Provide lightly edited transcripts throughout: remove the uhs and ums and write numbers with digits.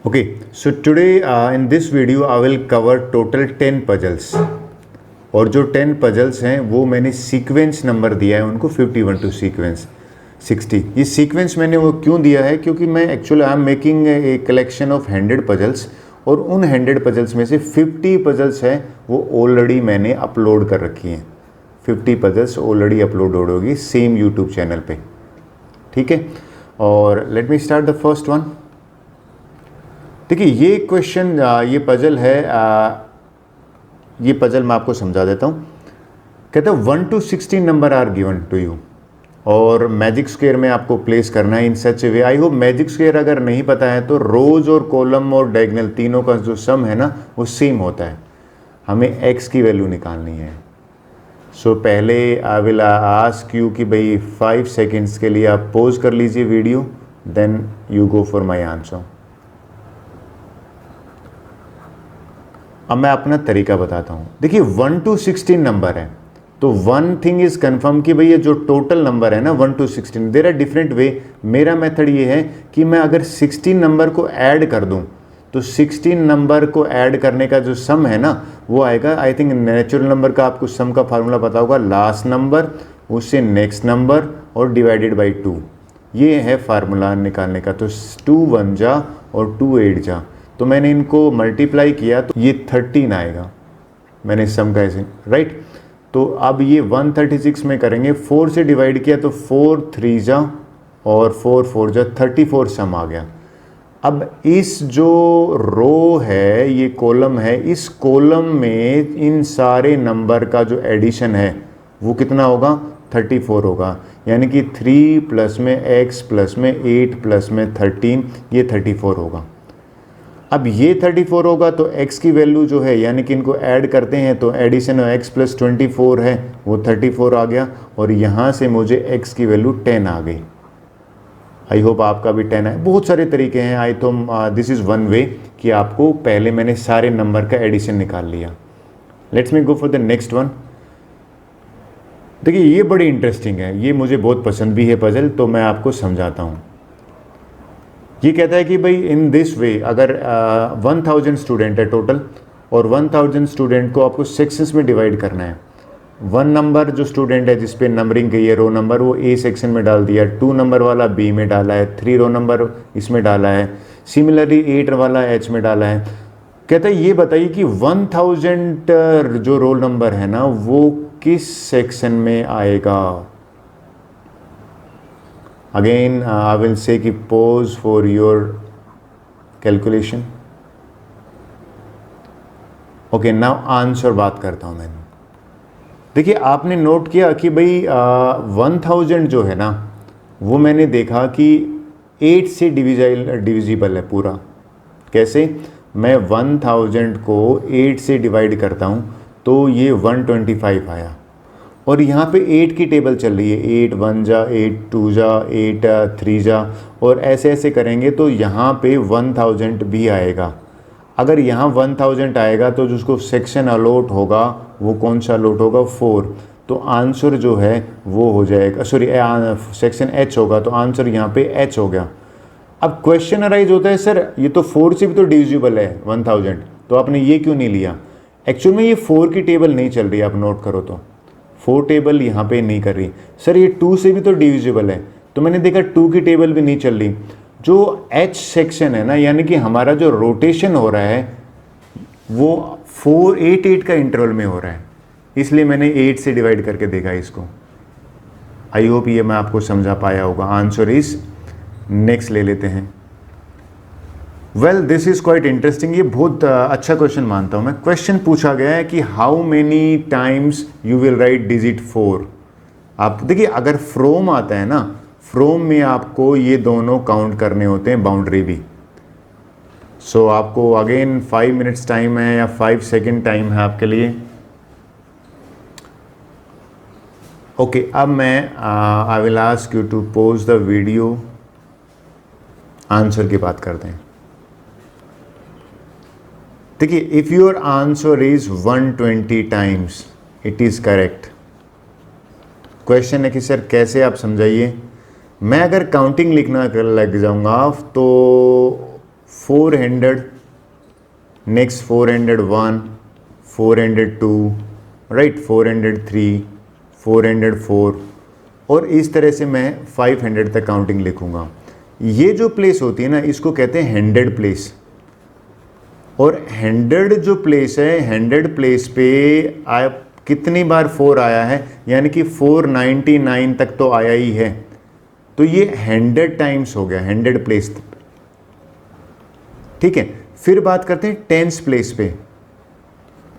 Okay, so today in this video I will cover total 10 puzzles और जो 10 puzzles हैं वो मैंने सीक्वेंस नंबर दिया है उनको 51 टू सीक्वेंस 60। ये सीक्वेंस मैंने वो क्यों दिया है क्योंकि मैं actually I am making a collection of 100 puzzles और उन 100 पजल्स में से 50 पजल्स हैं वो ऑलरेडी मैंने अपलोड कर रखी हैं। 50 पजल्स ऑलरेडी अपलोड होगी सेम यूट्यूब चैनल पे, ठीक है। और let me start the first one. देखिए ये क्वेश्चन ये पजल है, ये पजल मैं आपको समझा देता हूँ। कहते हैं 1 to 16 number are given to you और मैजिक स्क्वायर में आपको प्लेस करना है in such way. I hope magic square अगर नहीं पता है तो रोज और कॉलम और डायगोनल तीनों का जो सम है ना वो सेम होता है। हमें एक्स की वैल्यू निकालनी है। सो पहले आई विल आस्क यू कि भाई 5 सेकेंड्स के लिए आप पॉज कर लीजिए video, then you go for my answer. अब मैं अपना तरीका बताता हूँ। देखिए 1 to 16 नंबर है तो वन थिंग इज कन्फर्म कि भाई ये जो टोटल नंबर है ना 1 to 16 there are different way. मेरा मेथड ये है कि मैं अगर 16 नंबर को ऐड कर दूँ तो 16 नंबर को ऐड करने का जो सम है ना वो आएगा। आई थिंक नेचुरल नंबर का आपको सम का फार्मूला पता होगा, लास्ट नंबर उससे नेक्स्ट नंबर और डिवाइडेड बाई 2, ये है फार्मूला निकालने का। तो 2 1 जा और 2 8 जा, तो मैंने इनको मल्टीप्लाई किया तो ये 13 आएगा। मैंने सम का ऐसे राइट। तो अब ये 136 में करेंगे, 4 से डिवाइड किया तो 4 3 जा और 4 4 जा, 34 सम आ गया। अब इस जो रो है ये कॉलम है, इस कॉलम में इन सारे नंबर का जो एडिशन है वो कितना होगा 34 होगा। यानी कि 3 प्लस में x प्लस में 8 प्लस में 13 ये 34 होगा। अब ये 34 होगा तो x की वैल्यू जो है यानी कि इनको ऐड करते हैं तो एडिशन x प्लस 24 है वो 34 आ गया और यहाँ से मुझे x की वैल्यू 10 आ गई। आई होप आपका भी 10 है। बहुत सारे तरीके हैं, आई तो दिस इज़ वन वे कि आपको पहले मैंने सारे नंबर का एडिशन निकाल लिया। Let's me go for the next one. देखिए ये बड़ी इंटरेस्टिंग है, ये मुझे बहुत पसंद भी है पजल, तो मैं आपको समझाता हूँ। ये कहता है कि भाई इन दिस वे अगर 1000 स्टूडेंट है टोटल और 1000 स्टूडेंट को आपको सेक्शंस में डिवाइड करना है। 1 नंबर जो स्टूडेंट है जिस पे नंबरिंग गई है रो नंबर वो ए सेक्शन में डाल दिया, 2 नंबर वाला बी में डाला है, 3 रो नंबर इसमें डाला है, सिमिलरली 8 वाला एच में डाला है। कहता है ये बताइए कि 1000 जो रोल नंबर है ना वो किस सेक्शन में आएगा। अगेन आई विल से कि pause for your calculation. Okay now answer बात करता हूँ मैं। देखिए आपने नोट किया कि भाई 1000 जो है ना वो मैंने देखा कि 8 से डिविजिबल है पूरा। कैसे? मैं 1000 को 8 से डिवाइड करता हूँ तो ये 125 आया और यहाँ पे 8 की टेबल चल रही है, 8 1 जा 8 2 जा 8 3 जा और ऐसे ऐसे करेंगे तो यहाँ पे 1000 भी आएगा। अगर यहाँ 1000 आएगा तो जिसको सेक्शन अलॉट होगा वो कौन सा अलॉट होगा 4, तो आंसर जो है वो हो जाएगा, सॉरी सेक्शन H होगा तो आंसर यहाँ पे H हो गया। अब क्वेश्चन अराइज होता है सर ये तो 4 से भी तो डिविजिबल है 1000, तो आपने ये क्यों नहीं लिया। एक्चुअल में ये 4 की टेबल नहीं चल रही, आप नोट करो तो 4 टेबल यहाँ पे नहीं कर रही। सर ये 2 से भी तो डिविजिबल है, तो मैंने देखा 2 की टेबल भी नहीं चल रही। जो H सेक्शन है ना यानी कि हमारा जो रोटेशन हो रहा है वो 4 8 8 का इंटरवल में हो रहा है, इसलिए मैंने 8 से डिवाइड करके देखा इसको। आई होप ये मैं आपको समझा पाया होगा। आंसर इज नेक्स्ट ले लेते हैं। Well this is quite interesting, ये बहुत अच्छा क्वेश्चन मानता हूँ मैं। क्वेश्चन पूछा गया है कि how many times you will write digit 4। आप देखिए अगर फ्रॉम आता है ना, फ्रॉम में आपको ये दोनों काउंट करने होते हैं, बाउंड्री भी। सो आपको अगेन 5 मिनट्स टाइम है या 5 सेकेंड टाइम है आपके लिए। ओके अब मैं I will ask you to pause the video. Answer की बात करते हैं। देखिए if your answer is 120 times it is correct. Question है कि सर कैसे, आप समझाइए। मैं अगर काउंटिंग लिखना लग जाऊंगा तो 400, नेक्स्ट 401, 402, राइट, 403, 404 और इस तरह से मैं 500 तक काउंटिंग लिखूँगा। ये जो प्लेस होती है ना, इसको कहते हैं 100 प्लेस। और 100 जो प्लेस है, 100 प्लेस पे आप कितनी बार 4 आया है, यानी कि 499 तक तो आया ही है। तो ये 100 टाइम्स हो गया 100 प्लेस, ठीक है। फिर बात करते हैं टेंस प्लेस पे।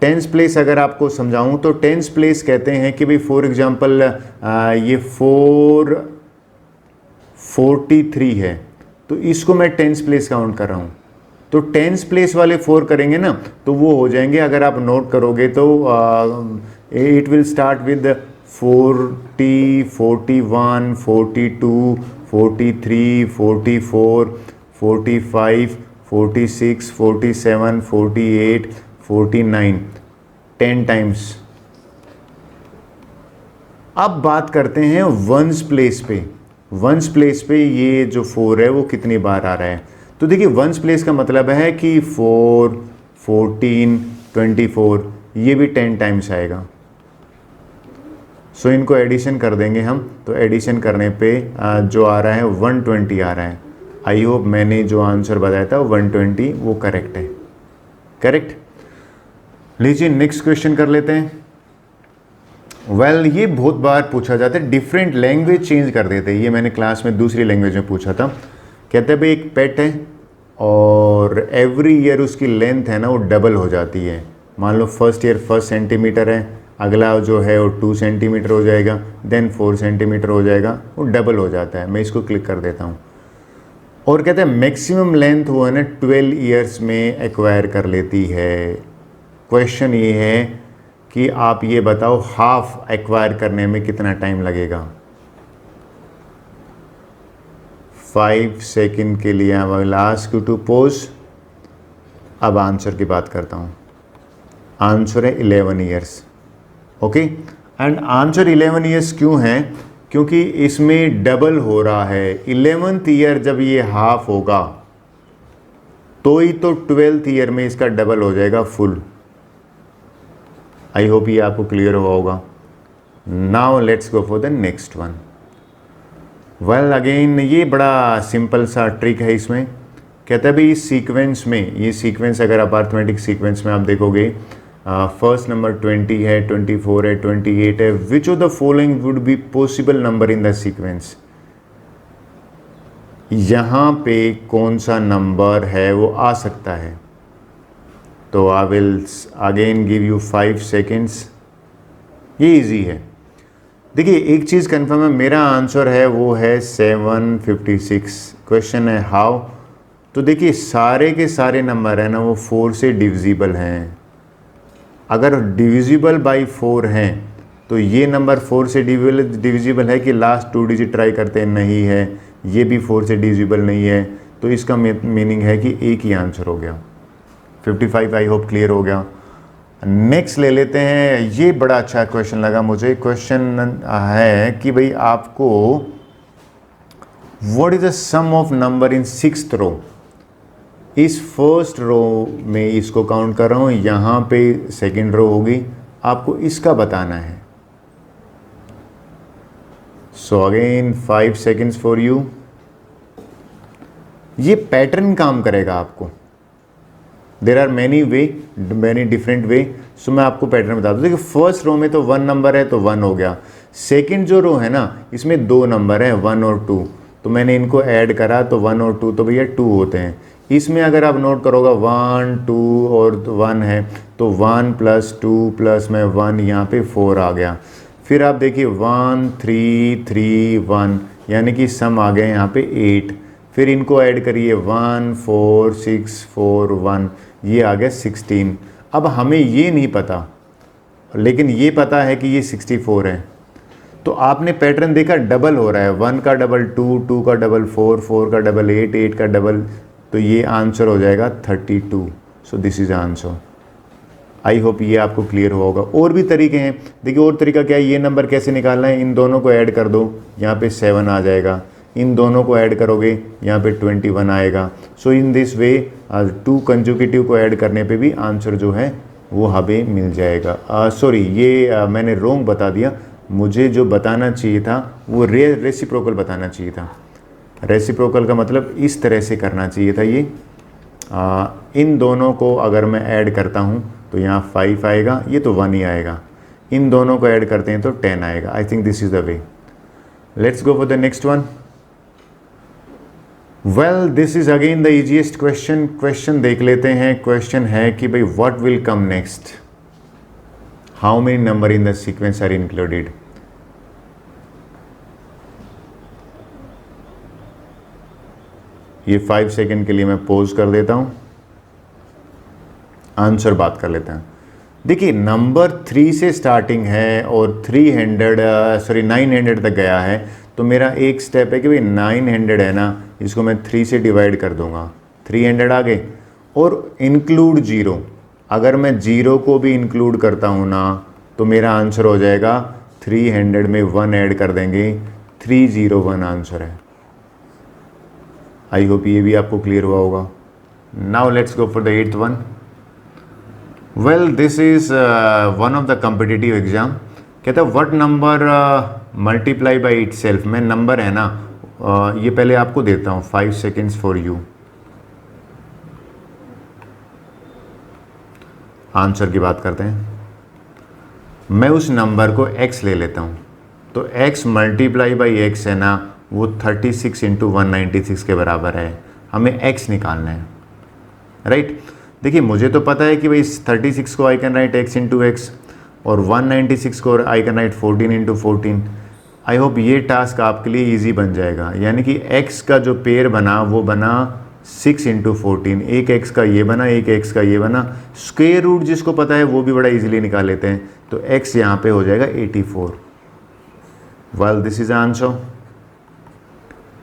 टेंस प्लेस अगर आपको समझाऊं तो टेंस प्लेस कहते हैं कि भाई फॉर एग्जांपल ये 443 है, तो इसको मैं टेंस प्लेस काउंट कर रहा हूं। तो टेंस प्लेस वाले 4 करेंगे ना तो वो हो जाएंगे, अगर आप नोट करोगे तो it will start with 40, 41, 42, 43, 44, 45, 46, 47, 48, 49, 10 times. अब बात करते हैं वंस प्लेस पे। वंस प्लेस पे ये जो 4 है वो कितनी बार आ रहा है। तो देखिए वंस प्लेस का मतलब है कि 4, 14, 24, ये भी 10 टाइम्स आएगा। सो इनको एडिशन कर देंगे हम, तो एडिशन करने पे जो आ रहा है 120 आ रहा है। आई होप मैंने जो आंसर बताया था 120 वो करेक्ट है। करेक्ट। लीजिए नेक्स्ट क्वेश्चन कर लेते हैं। ये बहुत बार पूछा जाता है, डिफरेंट लैंग्वेज चेंज कर देते हैं। ये मैंने क्लास में दूसरी लैंग्वेज में पूछा था। कहते हैं भाई एक पेट है और एवरी ईयर उसकी लेंथ है ना वो डबल हो जाती है। मान लो फर्स्ट ईयर 1 सेंटीमीटर है, अगला जो है वो 2 सेंटीमीटर हो जाएगा, देन 4 सेंटीमीटर हो जाएगा, वो डबल हो जाता है। मैं इसको क्लिक कर देता हूँ। और कहते हैं मैक्सिमम लेंथ वो है ना 12 ईयर्स में एक्वायर कर लेती है। क्वेश्चन ये है कि आप ये बताओ हाफ एक्वायर करने में कितना टाइम लगेगा। 5 सेकंड के लिए I will ask you to pause. अब आंसर की बात करता हूँ। आंसर है 11 years. Okay, and answer 11 years क्यों है? क्योंकि इसमें डबल हो रहा है। 11th ईयर जब ये हाफ होगा तो ही तो 12th ईयर में इसका डबल हो जाएगा फुल। आई होप ये आपको क्लियर हुआ होगा। Now let's go for the next one. Again ये बड़ा सिंपल सा ट्रिक है। इसमें कहता है भाई इस सीक्वेंस में, ये सीक्वेंस अगर आप अर्थमेटिक सीक्वेंस में आप देखोगे, फर्स्ट नंबर 20 है, 24 है, 28 है। Which of the following would be possible number in the sequence? यहाँ पे कौन सा नंबर है वो आ सकता है? तो I will again give you 5 seconds. ये इजी है। देखिए एक चीज़ कंफर्म है, मेरा आंसर है वो है 756। क्वेश्चन है हाउ। तो देखिए सारे के सारे नंबर है ना वो 4 से डिविजिबल हैं। अगर डिविजिबल बाई 4 हैं तो ये नंबर 4 से डिविजिबल है कि लास्ट 2 डिजिट ट्राई करते हैं? नहीं है। ये भी 4 से डिविजिबल नहीं है। तो इसका मीनिंग है कि एक ही आंसर हो गया। 55 आई होप क्लियर हो गया। नेक्स्ट ले लेते हैं। ये बड़ा अच्छा क्वेश्चन लगा मुझे। क्वेश्चन है कि भाई आपको what is the sum of number in 6th row. इस फर्स्ट रो में इसको काउंट कर रहा हूँ, यहाँ पे सेकंड रो होगी, आपको इसका बताना है। So again 5 seconds for you. ये पैटर्न काम करेगा आपको। There are many different way. So मैं आपको पैटर्न बता दूँ। देखिए फर्स्ट रो में तो 1 नंबर है तो 1 हो गया। सेकंड जो रो है ना इसमें 2 नंबर है 1 और 2, तो मैंने इनको ऐड करा तो 1 और 2 तो भैया 2 होते हैं। इसमें अगर आप नोट करोगे 1, 2 और 1 है तो 1 + 2 + में 1, यहाँ पे 4 आ गया। फिर आप देखिए 1, 3, 3, 1, यानी कि सम आ गए यहाँ पे 8। फिर इनको ऐड करिए 1, 4, 6, 4, 1, ये आ गया 16। अब हमें ये नहीं पता, लेकिन ये पता है कि ये 64 है। तो आपने पैटर्न देखा, डबल हो रहा है। 1 का डबल 2, 2 का डबल 4, 4 का डबल 8, 8 का डबल, तो ये आंसर हो जाएगा 32। So this is answer. I hope ये आपको क्लियर हुआ होगा। और भी तरीके हैं। देखिए और तरीका क्या है, ये नंबर कैसे निकालना है, इन दोनों को ऐड कर दो, यहाँ पे 7 आ जाएगा। इन दोनों को ऐड करोगे यहाँ पे 21 आएगा। सो इन दिस वे 2 कंजुकेटिव को ऐड करने पे भी आंसर जो है वो हमें मिल जाएगा। सॉरी ये मैंने रोंग बता दिया, मुझे जो बताना चाहिए था वो रेसिप्रोकल बताना चाहिए था। रेसिप्रोकल का मतलब इस तरह से करना चाहिए था ये। इन दोनों को अगर मैं ऐड करता हूँ तो यहाँ 5 आएगा, ये तो 1 ही आएगा। इन दोनों को ऐड करते हैं तो 10 आएगा। I think this is the way. Let's go for the next one. Well this is again the easiest question. Question देख लेते हैं। क्वेश्चन है कि भाई what will come next, how many number in the sequence are included. ये 5 second के लिए मैं पॉज कर देता हूं, आंसर बात कर लेते हैं। देखिए नंबर 3 से स्टार्टिंग है और 900 तक गया है, तो मेरा एक स्टेप है कि भाई 900 है ना, इसको मैं 3 से डिवाइड कर दूंगा, 300 आ गए। और इंक्लूड 0, अगर मैं 0 को भी इंक्लूड करता हूँ ना तो मेरा आंसर हो जाएगा 300 में 1 ऐड कर देंगे, 301 आंसर है। आई होप ये भी आपको क्लियर हुआ होगा। Now let's go for the 8th one. Well this is one of the competitive exam. कहता है what number multiply by it self. मैं नंबर है ना ये पहले आपको देता हूँ, 5 सेकेंड्स फॉर यू। आंसर की बात करते हैं। मैं उस नंबर को x ले लेता हूँ, तो x मल्टीप्लाई बाई x है ना, वो 36 इंटू 196 के बराबर है। हमें x निकालना है, राइट। देखिए मुझे तो पता है कि भाई 36 को I can write x into x और 196 को I can write 14 into 14। I hope ये टास्क आपके लिए इजी बन जाएगा। यानी कि x का जो पेयर बना वो बना 6 इंटू 14, एक x का ये बना, एक x का ये बना। स्क्वायर रूट जिसको पता है वो भी बड़ा इजीली निकाल लेते हैं, तो x यहाँ पे हो जाएगा 84। Well this is answer.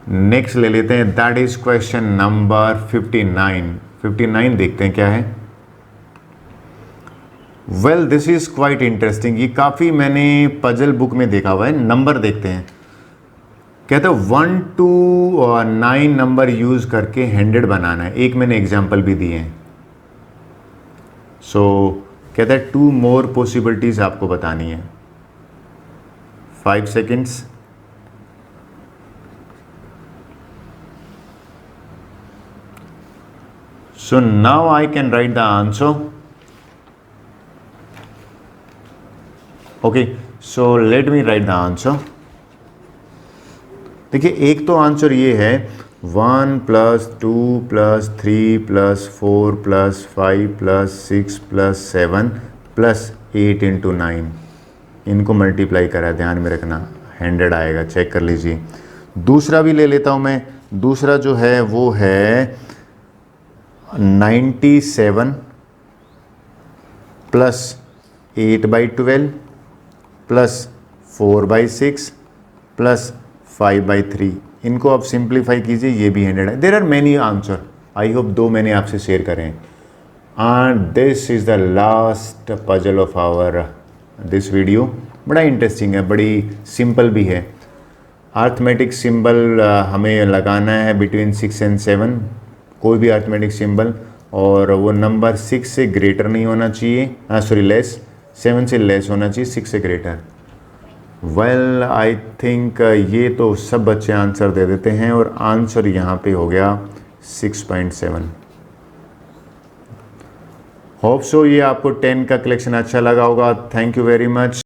Next ले लेते हैं, दैट इज क्वेश्चन नंबर 59 देखते हैं क्या है। Well this is quite interesting. ये काफ़ी मैंने पजल बुक में देखा हुआ है। नंबर देखते हैं। कहते हैं 1 to 9 नंबर यूज करके 100 बनाना है। एक मैंने एग्जाम्पल भी दिए हैं। सो कहता है 2 मोर पॉसिबिलिटीज आपको बतानी है। 5 seconds. So now I can write the answer. Okay, so let me write the answer. देखिए एक तो आंसर ये है 1 + 2 + 3 + 4 + 5 + 6 + 7 + 8 इंटू 9। इनको मल्टीप्लाई करा, ध्यान में रखना 100 आएगा, चेक कर लीजिए। दूसरा भी ले लेता हूँ मैं। दूसरा जो है वो है 97 + 8/12 + 4/6 + 5/3। इनको आप सिंप्लीफाई कीजिए, ये भी 100 है। There are many answer. I hope 2 मैंने आपसे शेयर करें। And this is the last puzzle of our this video. बड़ा इंटरेस्टिंग है, बड़ी सिंपल भी है। अर्थमेटिक सिंबल हमें लगाना है बिटवीन 6 and 7, कोई भी अर्थमेटिक सिंबल, और वो नंबर 6 से ग्रेटर नहीं होना चाहिए, लेस, 7 से लेस होना चाहिए, 6 से ग्रेटर। वेल आई थिंक ये तो सब बच्चे आंसर दे देते हैं और आंसर यहाँ पे हो गया 6.7। होप सो ये आपको 10 का कलेक्शन अच्छा लगा होगा। Thank you very much.